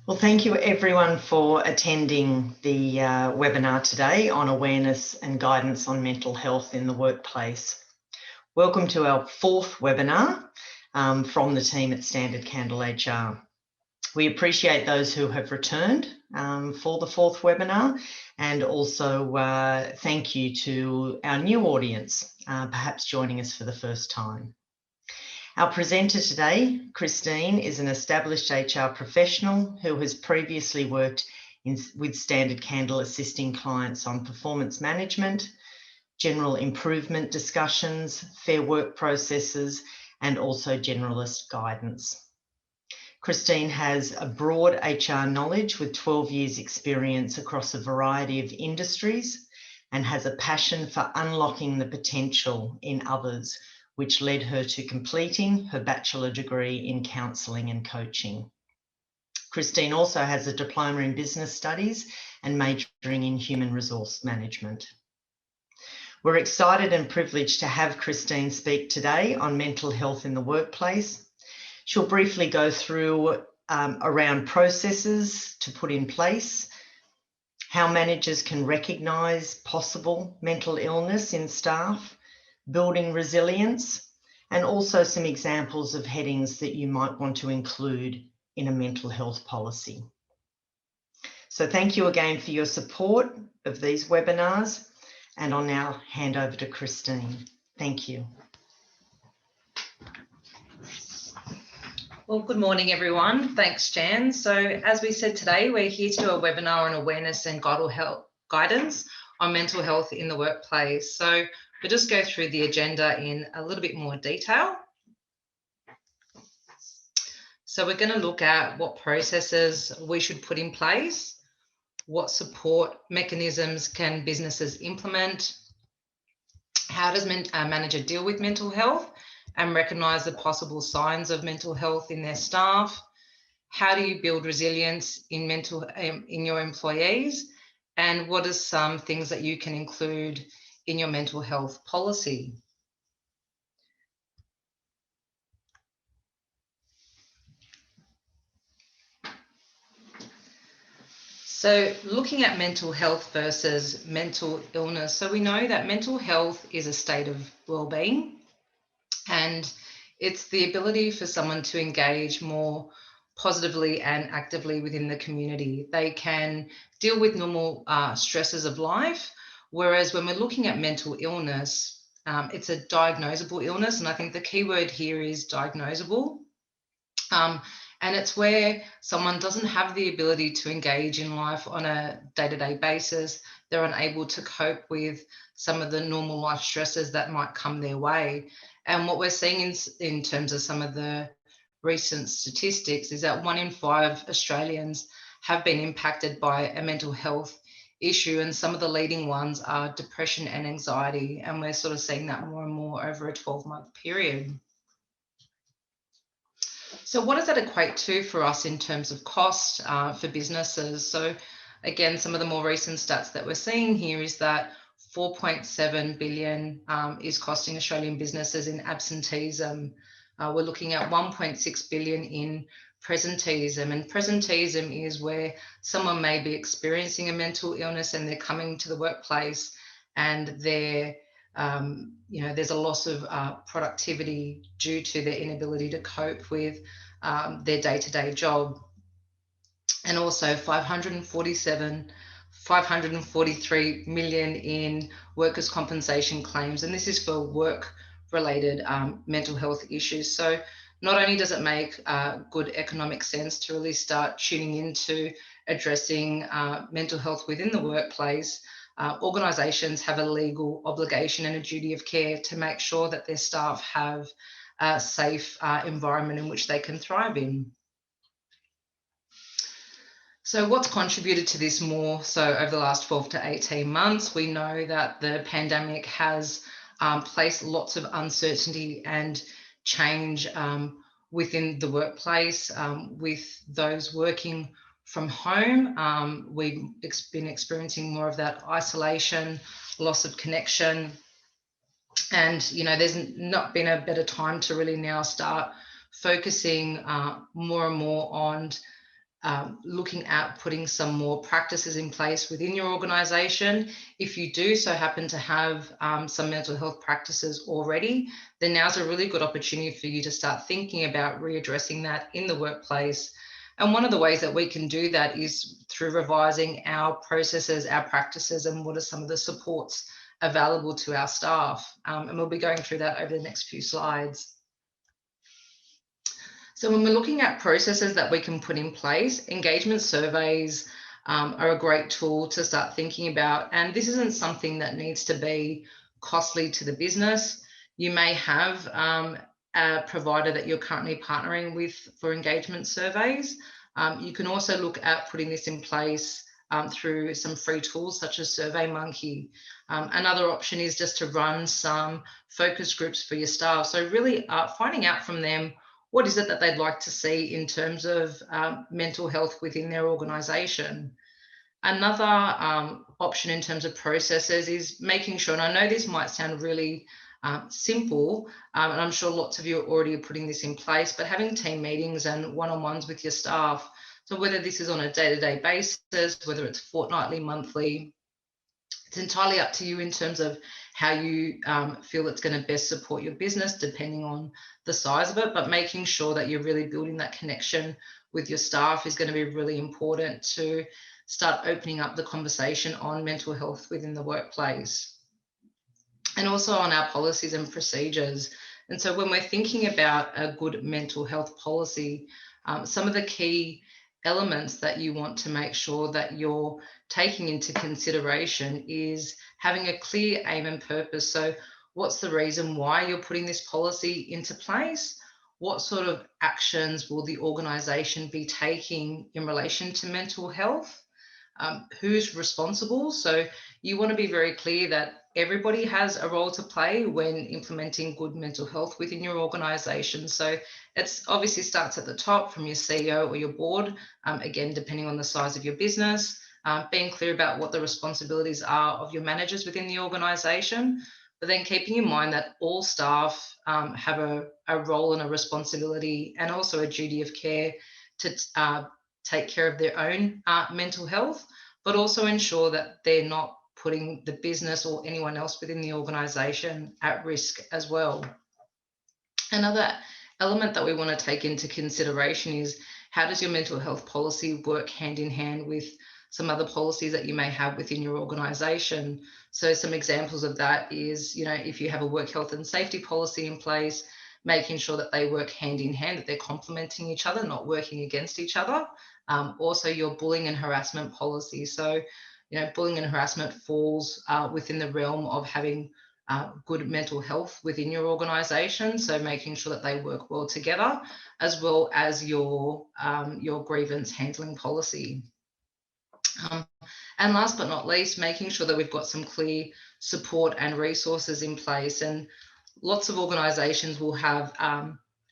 Well, thank you everyone for attending the webinar today on awareness and guidance on mental health in the workplace. Welcome to our fourth webinar from the team at Standard Candle HR. We appreciate those who have returned for the fourth webinar, and also thank you to our new audience, perhaps joining us for the first time. Our presenter today, Christine, is an established HR professional who has previously worked with Standard Candle assisting clients on performance management, general improvement discussions, fair work processes, and also generalist guidance. Christine has a broad HR knowledge with 12 years experience across a variety of industries and has a passion for unlocking the potential in others, which led her to completing her bachelor degree in counselling and coaching. Christine also has a diploma in business studies and majoring in human resource management. We're excited and privileged to have Christine speak today on mental health in the workplace. She'll briefly go through around processes to put in place, how managers can recognise possible mental illness in staff, building resilience, and also some examples of headings that you might want to include in a mental health policy. So thank you again for your support of these webinars, and I'll now hand over to Christine. Thank you. Well, good morning, everyone. Thanks, Jan. So as we said today, we're here to do a webinar on awareness and guidance on mental health in the workplace. So we'll just go through the agenda in a little bit more detail. So we're going to look at what processes we should put in place, what support mechanisms can businesses implement, how does a manager deal with mental health and recognise the possible signs of mental health in their staff, how do you build resilience in your employees, and what are some things that you can include in your mental health policy. So looking at mental health versus mental illness. So we know that mental health is a state of well-being, and it's the ability for someone to engage more positively and actively within the community. They can deal with normal stresses of life, whereas when we're looking at mental illness, it's a diagnosable illness, and I think the key word here is diagnosable. And it's where someone doesn't have the ability to engage in life on a day-to-day basis. They're unable to cope with some of the normal life stresses that might come their way. And what we're seeing in terms of some of the recent statistics is that 1 in 5 Australians have been impacted by a mental health issue, and some of the leading ones are depression and anxiety, and we're sort of seeing that more and more over a 12-month period. So what does that equate to for us in terms of cost for businesses? So again, some of the more recent stats that we're seeing here is that 4.7 billion is costing Australian businesses in absenteeism. We're looking at 1.6 billion in presenteeism, and presenteeism is where someone may be experiencing a mental illness and they're coming to the workplace and they're there's a loss of productivity due to their inability to cope with their day-to-day job. And also 543 million in workers' compensation claims, and this is for work-related mental health issues. So not only does it make good economic sense to really start tuning into addressing mental health within the workplace, organisations have a legal obligation and a duty of care to make sure that their staff have a safe environment in which they can thrive in. So what's contributed to this more? So over the last 12 to 18 months, we know that the pandemic has placed lots of uncertainty and change within the workplace. With those working from home, we've been experiencing more of that isolation, loss of connection. And, there's not been a better time to really now start focusing more and more on looking at putting some more practices in place within your organisation. If you do so happen to have some mental health practices already, then now's a really good opportunity for you to start thinking about readdressing that in the workplace. And one of the ways that we can do that is through revising our processes, our practices, and what are some of the supports available to our staff. And we'll be going through that over the next few slides. So when we're looking at processes that we can put in place, engagement surveys are a great tool to start thinking about. And this isn't something that needs to be costly to the business. You may have a provider that you're currently partnering with for engagement surveys. You can also look at putting this in place through some free tools such as SurveyMonkey. Another option is just to run some focus groups for your staff. So really finding out from them, what is it that they'd like to see in terms of mental health within their organisation? Another option in terms of processes is making sure, and I know this might sound really simple, and I'm sure lots of you are already putting this in place, but having team meetings and one-on-ones with your staff. So whether this is on a day-to-day basis, whether it's fortnightly, monthly, it's entirely up to you in terms of how you feel it's going to best support your business, depending on the size of it. But making sure that you're really building that connection with your staff is going to be really important to start opening up the conversation on mental health within the workplace. And also on our policies and procedures. And so when we're thinking about a good mental health policy, some of the key elements that you want to make sure that you're taking into consideration is having a clear aim and purpose. So what's the reason why you're putting this policy into place? What sort of actions will the organisation be taking in relation to mental health? Who's responsible? So you want to be very clear that everybody has a role to play when implementing good mental health within your organisation. So it's obviously starts at the top from your CEO or your board, again, depending on the size of your business, being clear about what the responsibilities are of your managers within the organisation, but then keeping in mind that all staff have a role and a responsibility and also a duty of care to take care of their own mental health, but also ensure that they're not putting the business or anyone else within the organisation at risk as well. Another element that we want to take into consideration is how does your mental health policy work hand in hand with some other policies that you may have within your organisation. So some examples of that is, if you have a work health and safety policy in place, making sure that they work hand in hand, that they're complementing each other, not working against each other. Also your bullying and harassment policy. So, bullying and harassment falls within the realm of having good mental health within your organisation. So making sure that they work well together, as well as your grievance handling policy. And last but not least, making sure that we've got some clear support and resources in place. And lots of organisations will have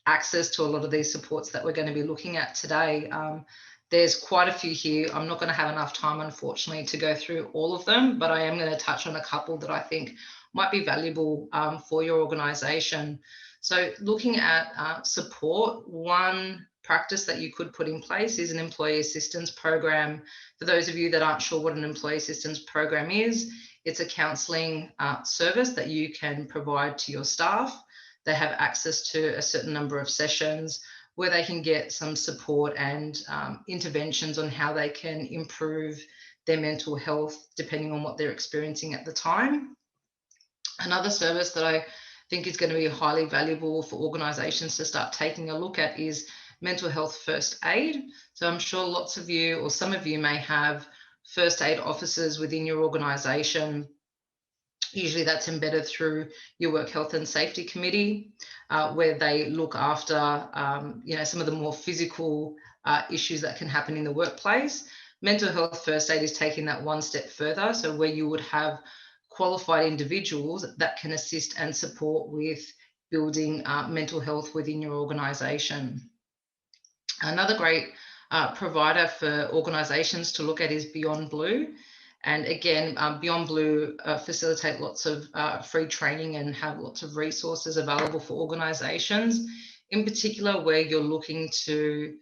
access to a lot of these supports that we're going to be looking at today. There's quite a few here. I'm not going to have enough time, unfortunately, to go through all of them, but I am going to touch on a couple that I think might be valuable for your organisation. So looking at support, one practice that you could put in place is an employee assistance program. For those of you that aren't sure what an employee assistance program is, it's a counselling service that you can provide to your staff. They have access to a certain number of sessions where they can get some support and interventions on how they can improve their mental health depending on what they're experiencing at the time. Another service that I think is going to be highly valuable for organisations to start taking a look at is mental health first aid. So I'm sure lots of you or some of you may have first aid officers within your organisation. Usually that's embedded through your work health and safety committee, where they look after some of the more physical issues that can happen in the workplace. Mental health first aid is taking that one step further. So where you would have qualified individuals that can assist and support with building mental health within your organisation. Another great provider for organisations to look at is Beyond Blue. And again, Beyond Blue facilitate lots of free training and have lots of resources available for organisations, in particular where you're looking to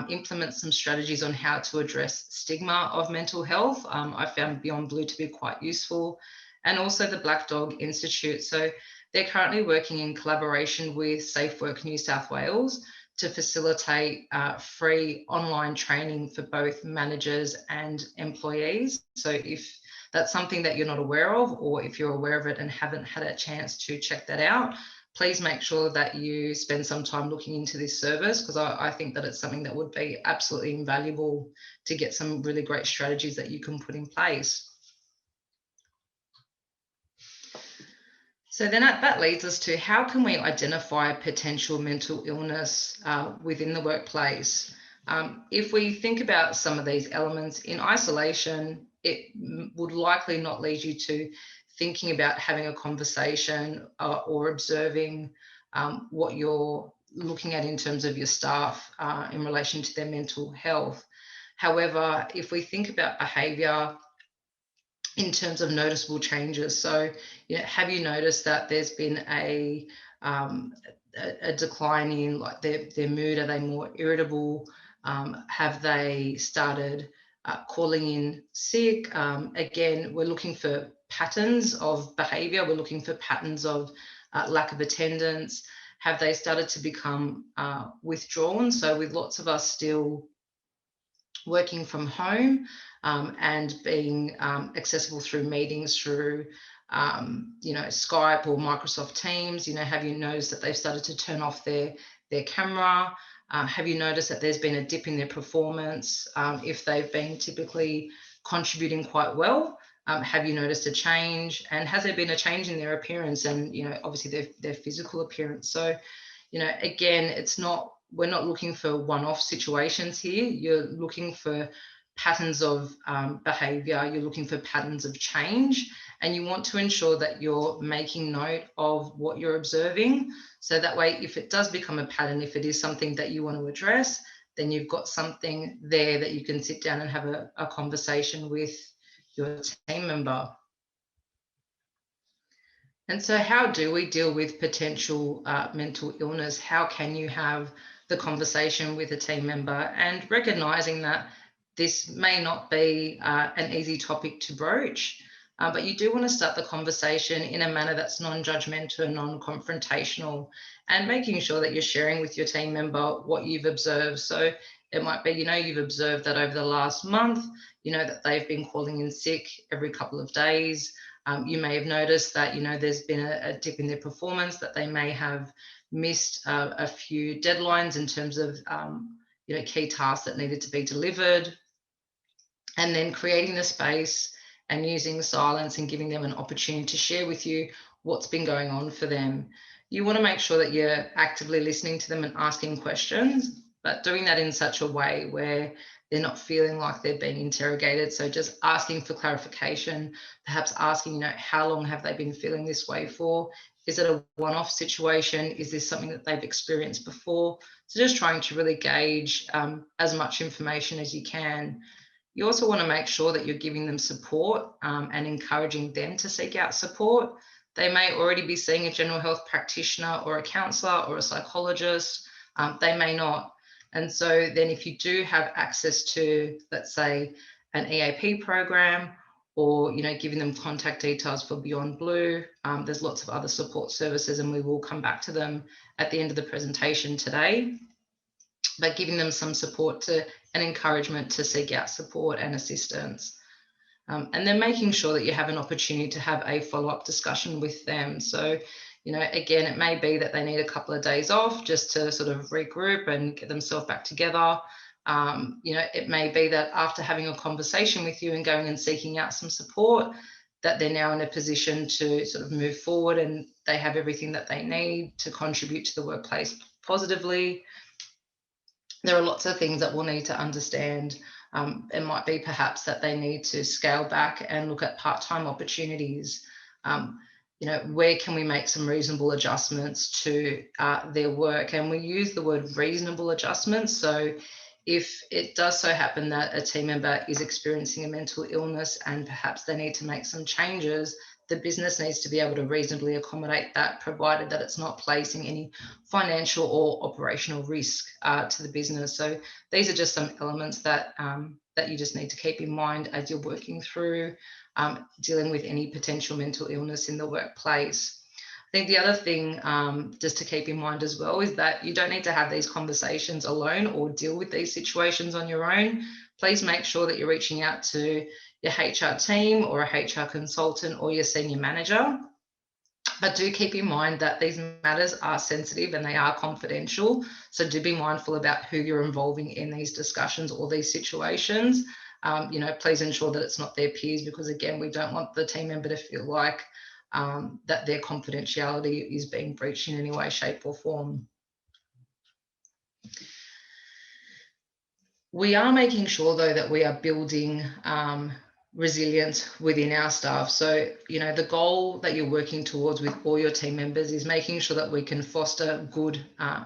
implement some strategies on how to address stigma of mental health. I found Beyond Blue to be quite useful, and also the Black Dog Institute. So they're currently working in collaboration with Safe Work New South Wales to facilitate free online training for both managers and employees. So if that's something that you're not aware of, or if you're aware of it and haven't had a chance to check that out, please make sure that you spend some time looking into this service, because I think that it's something that would be absolutely invaluable to get some really great strategies that you can put in place. So then that leads us to, how can we identify potential mental illness within the workplace? If we think about some of these elements in isolation, it would likely not lead you to thinking about having a conversation or observing what you're looking at in terms of your staff in relation to their mental health. However, if we think about behaviour in terms of noticeable changes, so have you noticed that there's been a decline in like their mood? Are they more irritable? Have they started calling in sick? Again, we're looking for patterns of behaviour. We're looking for patterns of lack of attendance. Have they started to become withdrawn? So with lots of us still working from home and being accessible through meetings through Skype or Microsoft Teams, have you noticed that they've started to turn off their camera? Have you noticed that there's been a dip in their performance? If they've been typically contributing quite well, have you noticed a change? And has there been a change in their appearance and, obviously their physical appearance? So, again, we're not looking for one-off situations here. You're looking for patterns of behaviour. You're looking for patterns of change, and you want to ensure that you're making note of what you're observing. So that way, if it does become a pattern, if it is something that you want to address, then you've got something there that you can sit down and have a conversation with your team member. And so how do we deal with potential mental illness? How can you have the conversation with a team member, and recognizing that this may not be an easy topic to broach, but you do want to start the conversation in a manner that's non-judgmental and non-confrontational, and making sure that you're sharing with your team member what you've observed. So it might be, you've observed that over the last month, that they've been calling in sick every couple of days. You may have noticed that, there's been a dip in their performance, that they may have missed a few deadlines in terms of, key tasks that needed to be delivered. And then creating the space and using silence and giving them an opportunity to share with you what's been going on for them. You want to make sure that you're actively listening to them and asking questions, but doing that in such a way where they're not feeling like they're being interrogated. So just asking for clarification, perhaps asking, how long have they been feeling this way for? Is it a one-off situation? Is this something that they've experienced before? So just trying to really gauge as much information as you can. You also want to make sure that you're giving them support and encouraging them to seek out support. They may already be seeing a general health practitioner or a counsellor or a psychologist. They may not. And so then if you do have access to, let's say, an EAP program, or giving them contact details for Beyond Blue, there's lots of other support services, and we will come back to them at the end of the presentation today. But giving them some support and encouragement to seek out support and assistance. And then making sure that you have an opportunity to have a follow-up discussion with them. So, again, it may be that they need a couple of days off just to sort of regroup and get themselves back together. It may be that after having a conversation with you and going and seeking out some support, that they're now in a position to sort of move forward and they have everything that they need to contribute to the workplace positively. There are lots of things that we'll need to understand. It might be perhaps that they need to scale back and look at part-time opportunities. Where can we make some reasonable adjustments to their work? And we use the word reasonable adjustments. So if it does so happen that a team member is experiencing a mental illness and perhaps they need to make some changes, the business needs to be able to reasonably accommodate that, provided that it's not placing any financial or operational risk to the business. So these are just some elements that that you just need to keep in mind as you're working through dealing with any potential mental illness in the workplace. I think the other thing just to keep in mind as well is that you don't need to have these conversations alone or deal with these situations on your own. Please make sure that you're reaching out to your HR team or a HR consultant or your senior manager. But do keep in mind that these matters are sensitive and they are confidential. So do be mindful about who you're involving in these discussions or these situations. You know, please ensure that it's not their peers, because again, we don't want the team member to feel like that their confidentiality is being breached in any way, shape or form. We are making sure though that we are building resilience within our staff. So, you know, the goal that you're working towards with all your team members is making sure that we can foster good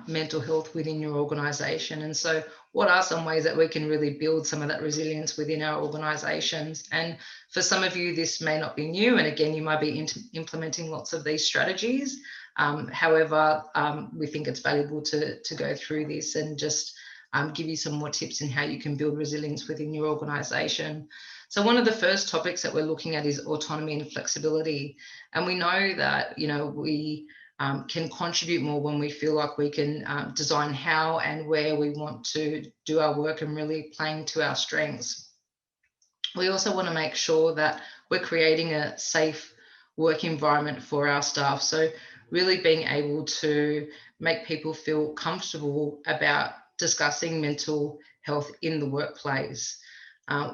mental health within your organisation. And so what are some ways that we can really build some of that resilience within our organisations? And for some of you, this may not be new. And again, you might be implementing lots of these strategies. However, we think it's valuable to go through this and just give you some more tips in how you can build resilience within your organisation. So one of the first topics that we're looking at is autonomy and flexibility. And we know that, you know, we can contribute more when we feel like we can design how and where we want to do our work and really playing to our strengths. We also want to make sure that we're creating a safe work environment for our staff. So really being able to make people feel comfortable about discussing mental health in the workplace.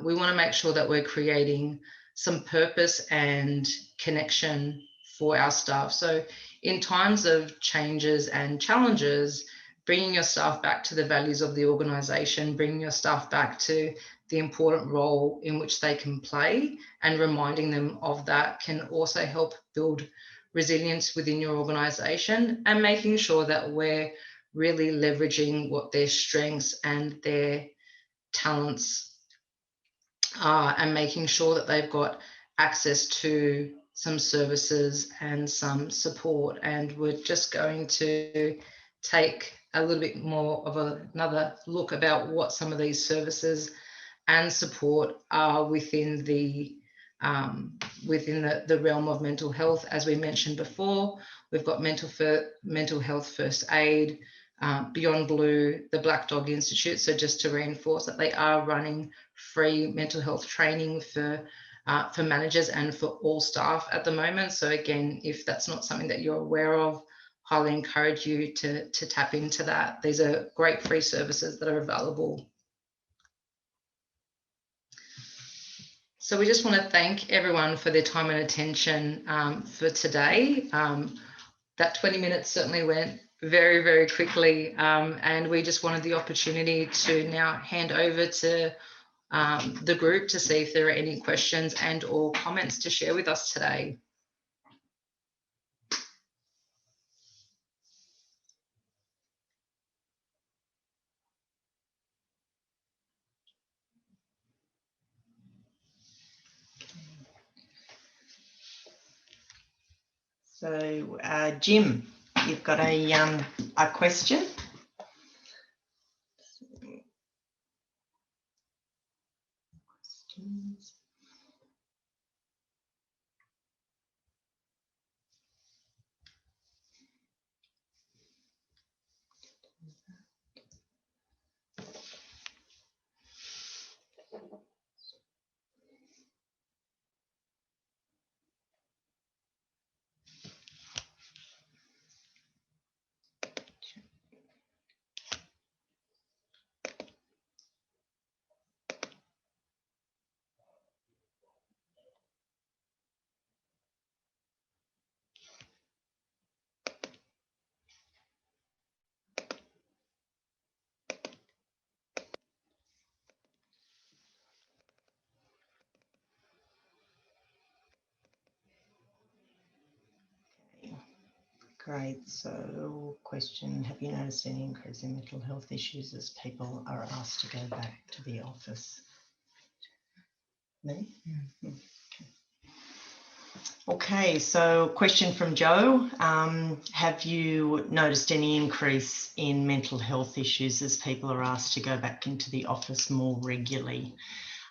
We want to make sure that we're creating some purpose and connection for our staff. So in times of changes and challenges, bringing your staff back to the values of the organisation, bringing your staff back to the important role in which they can play and reminding them of that can also help build resilience within your organisation, and making sure that we're really leveraging what their strengths and their talents are, and making sure that they've got access to some services and some support. And we're just going to take a little bit more of another look about what some of these services and support are within the realm of mental health. As we mentioned before, we've got mental health first aid, Beyond Blue, the Black Dog Institute. So just to reinforce that they are running free mental health training for managers and for all staff at the moment. So again, if that's not something that you're aware of, highly encourage you to tap into that. These are great free services that are available. So we just want to thank everyone for their time and attention for today. That 20 minutes certainly went very, very quickly, and we just wanted the opportunity to now hand over to the group to see if there are any questions and or comments to share with us today. So, Jim, you've got a question. Questions. Great. So, question, have you noticed any increase in mental health issues as people are asked to go back to the office? Me? Mm-hmm. Okay, so question from Joe. Have you noticed any increase in mental health issues as people are asked to go back into the office more regularly?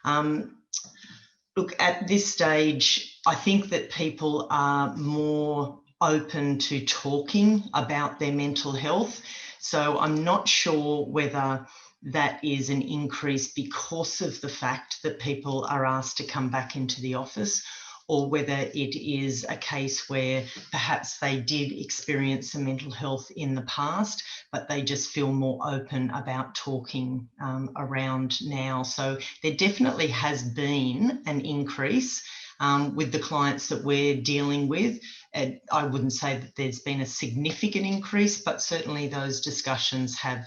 Look, at this stage, I think that people are more open to talking about their mental health. So I'm not sure whether that is an increase because of the fact that people are asked to come back into the office, or whether it is a case where perhaps they did experience some mental health in the past, but they just feel more open about talking around now. So there definitely has been an increase with the clients that we're dealing with. And I wouldn't say that there's been a significant increase, but certainly those discussions have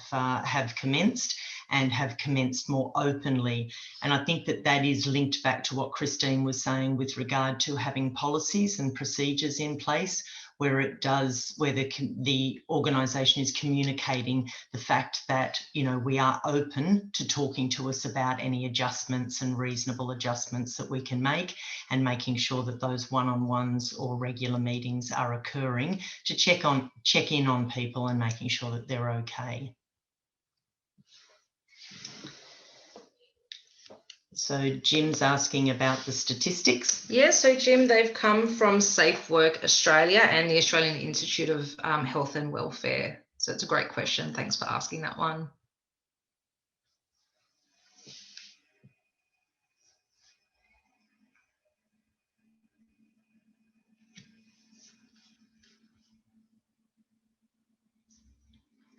commenced, and have commenced more openly. And I think that that is linked back to what Christine was saying with regard to having policies and procedures in place, where the organisation is communicating the fact that, you know, we are open to talking to us about any adjustments and reasonable adjustments that we can make, and making sure that those one-on-ones or regular meetings are occurring to check in on people and making sure that they're okay. So Jim's asking about the statistics. Yeah, so Jim, they've come from Safe Work Australia and the Australian Institute of Health and Welfare. So it's a great question. Thanks for asking that one.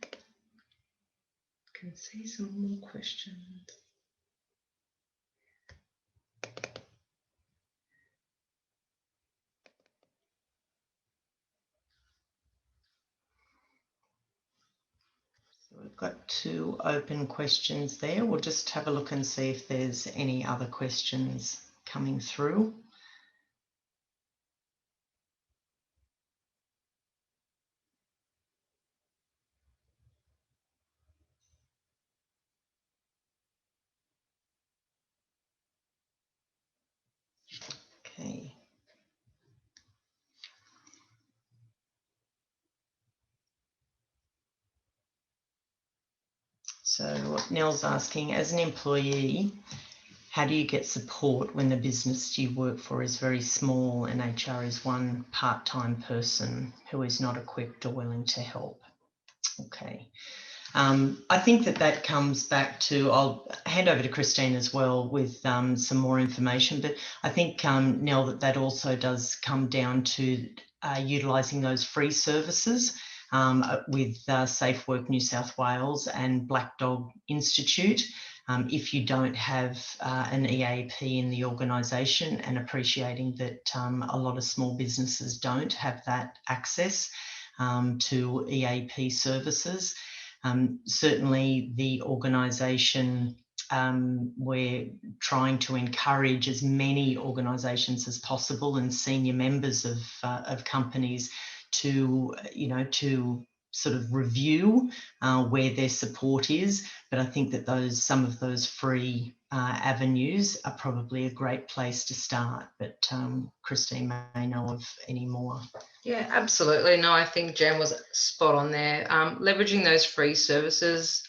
I can see some more questions. We've got 2 open questions there. We'll just have a look and see if there's any other questions coming through. Okay. So Nell's asking, as an employee, how do you get support when the business you work for is very small and HR is one part-time person who is not equipped or willing to help? Okay. I think that comes back to, I'll hand over to Christine as well with some more information, but I think, Nell, that also does come down to utilising those free services with Safe Work New South Wales and Black Dog Institute. If you don't have an EAP in the organisation, and appreciating that a lot of small businesses don't have that access to EAP services. Certainly the organisation, we're trying to encourage as many organisations as possible and senior members of companies to, you know, to sort of review where their support is. But I think that some of those free avenues are probably a great place to start. But Christine may know of any more. Yeah, absolutely. No, I think Jen was spot on there. Leveraging those free services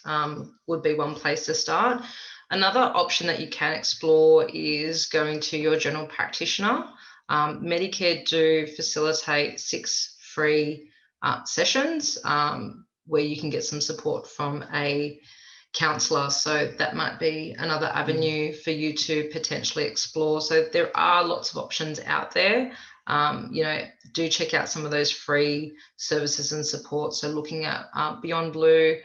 would be one place to start. Another option that you can explore is going to your general practitioner. Medicare do facilitate 6 free sessions where you can get some support from a counsellor. So that might be another avenue for you to potentially explore. So there are lots of options out there. You know, do check out some of those free services and support. So looking at Beyond Blue,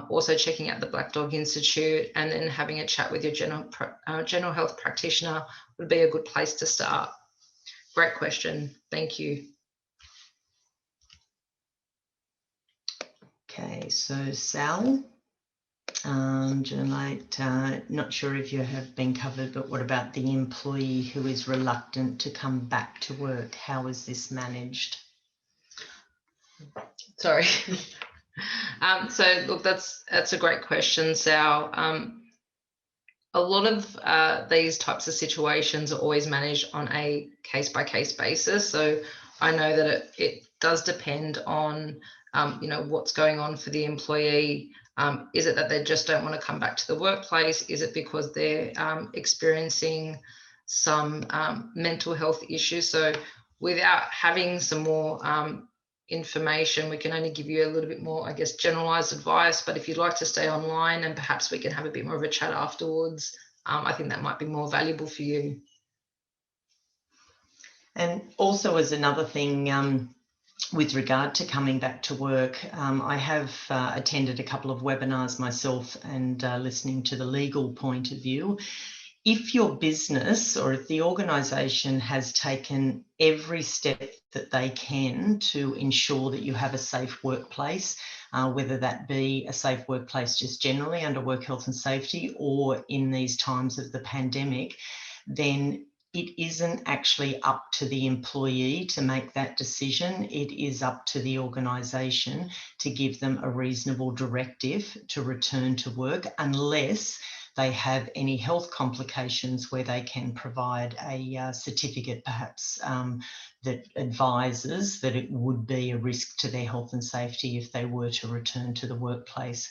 also checking out the Black Dog Institute, and then having a chat with your general health practitioner would be a good place to start. Great question. Thank you. Okay, so Sal, not sure if you have been covered, but what about the employee who is reluctant to come back to work? How is this managed? Sorry. So look, that's a great question, Sal. a lot of these types of situations are always managed on a case-by-case basis. So I know that it does depend on, what's going on for the employee. Is it that they just don't want to come back to the workplace? Is it because they're experiencing some mental health issues? So without having some more information, we can only give you a little bit more, I guess, generalized advice. But if you'd like to stay online and perhaps we can have a bit more of a chat afterwards, I think that might be more valuable for you. And also, as another thing, with regard to coming back to work, I have attended a couple of webinars myself and listening to the legal point of view. If your business or if the organisation has taken every step that they can to ensure that you have a safe workplace, whether that be a safe workplace just generally under work health and safety or in these times of the pandemic, then it isn't actually up to the employee to make that decision. It is up to the organisation to give them a reasonable directive to return to work, unless they have any health complications where they can provide a certificate perhaps that advises that it would be a risk to their health and safety if they were to return to the workplace.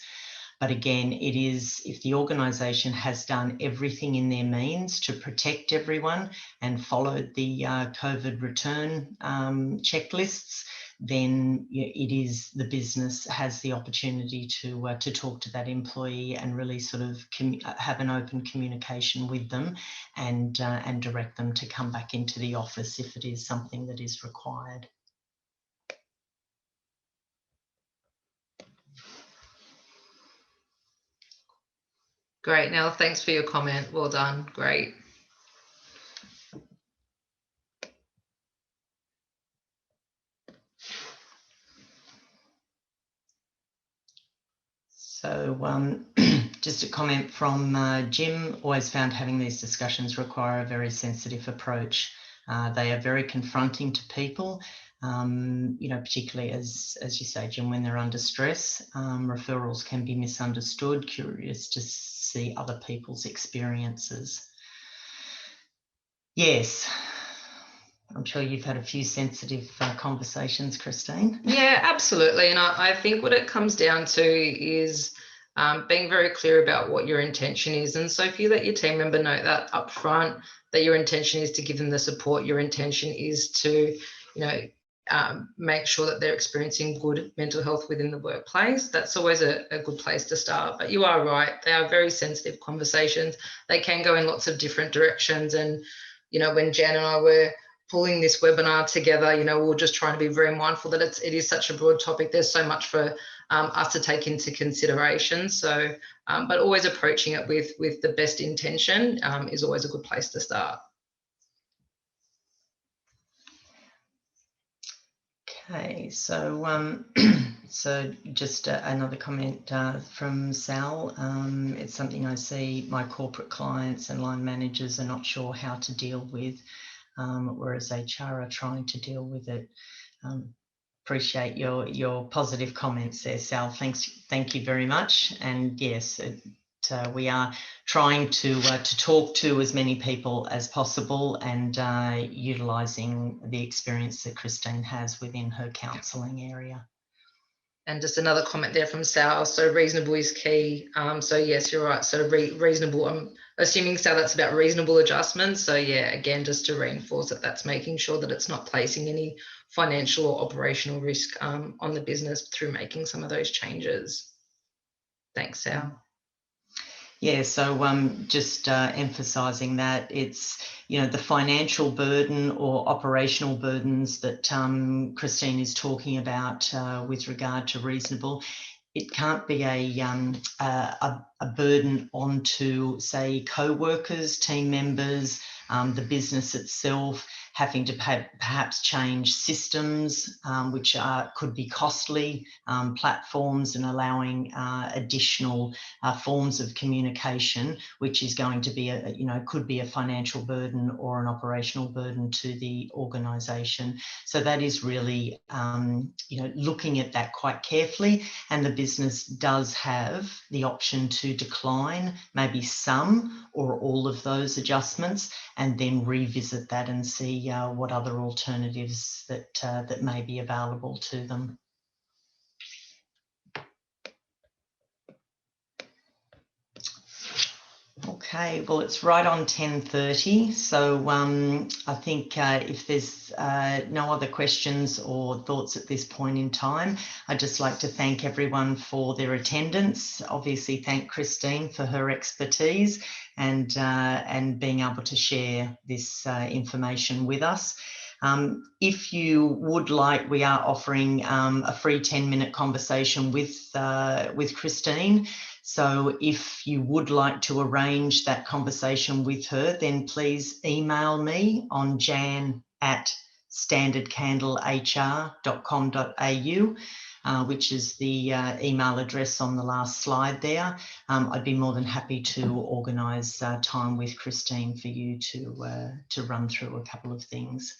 But again, it is, if the organisation has done everything in their means to protect everyone and followed the COVID return checklists, then it is the business has the opportunity to talk to that employee and really sort of have an open communication with them and direct them to come back into the office if it is something that is required. Great, Nell, thanks for your comment. Well done, great. So just a comment from Jim, always found having these discussions require a very sensitive approach. They are very confronting to people, particularly as you say, Jim, when they're under stress. Referrals can be misunderstood, curious to see other people's experiences. Yes. I'm sure you've had a few sensitive conversations, Christine. Yeah, absolutely. And I think what it comes down to is being very clear about what your intention is. And so if you let your team member know that up front, that your intention is to give them the support, your intention is to, make sure that they're experiencing good mental health within the workplace, that's always a good place to start. But you are right, they are very sensitive conversations. They can go in lots of different directions. And, when Jan and I were pulling this webinar together, we're just trying to be very mindful that it is such a broad topic. There's so much for us to take into consideration. So, but always approaching it with the best intention is always a good place to start. Okay, so so just another comment from Sal. It's something I see my corporate clients and line managers are not sure how to deal with, whereas HR are trying to deal with it. Appreciate your positive comments there, Sal. Thank you very much. And yes, we are trying to talk to as many people as possible and utilising the experience that Christine has within her counselling area. And just another comment there from Sal. So reasonable is key. So yes, you're right. So reasonable. I'm assuming, Sal, that's about reasonable adjustments. So yeah, again, just to reinforce that, that's making sure that it's not placing any financial or operational risk on the business through making some of those changes. Thanks, Sal. Yeah, so just emphasising that it's, the financial burden or operational burdens that Christine is talking about with regard to reasonable. It can't be a burden onto, say, co-workers, team members, the business itself. having to perhaps change systems, which could be costly, platforms, and allowing additional forms of communication, which is going to be could be a financial burden or an operational burden to the organisation. So that is really, looking at that quite carefully, and the business does have the option to decline maybe some or all of those adjustments, and then revisit that and see what other alternatives that may be available to them. Okay, well, it's right on 10:30, so I think if there's no other questions or thoughts at this point in time, I'd just like to thank everyone for their attendance. Obviously, thank Christine for her expertise and being able to share this information with us. If you would like, we are offering a free 10-minute conversation with Christine. So if you would like to arrange that conversation with her, then please email me on jan@standardcandlehr.com.au, which is the email address on the last slide there. I'd be more than happy to organise time with Christine for you to run through a couple of things.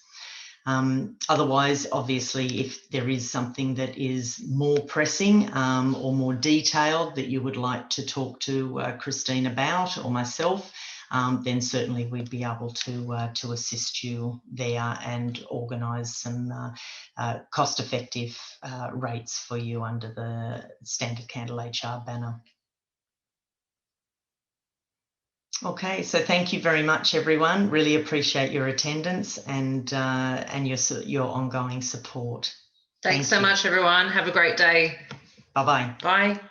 Otherwise, obviously, if there is something that is more pressing or more detailed that you would like to talk to Christine about, or myself, then certainly we'd be able to assist you there and organise some cost-effective rates for you under the Standard Candle HR banner. Okay, so thank you very much, everyone. Really appreciate your attendance and your ongoing support. Thanks so much, everyone. Have a great day. Bye-bye. Bye.